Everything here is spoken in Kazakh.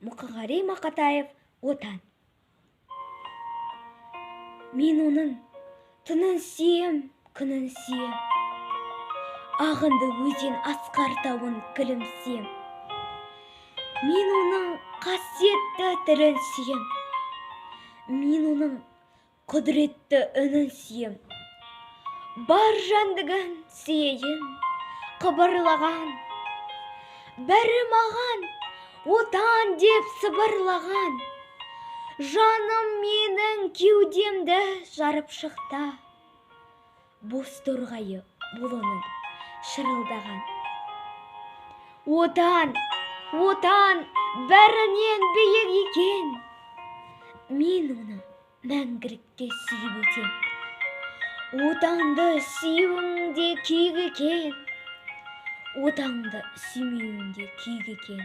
Мұқағали Мақатаев отан. Мен оның түнін сүйем, күнін сүйем. Ағынды өзен асқар тауын күлімсем. Мен оның қасиетті тілін сүйем. Мен оның құдіретті үнін сүйем. Бар жандығын сүйейін, қыбырлаған. Бәрі маған отан деп сыбырлаған. Жаным менің кеудемді жарып шықта. Бос торғайы бұлының шырылдаған. Отан, отан бәрінен биік екен. Мен оны мәңгілікте сүйіп өтем. Отанды сүюіңде күйік екен. Отанды сүймеуіңде күйік екен.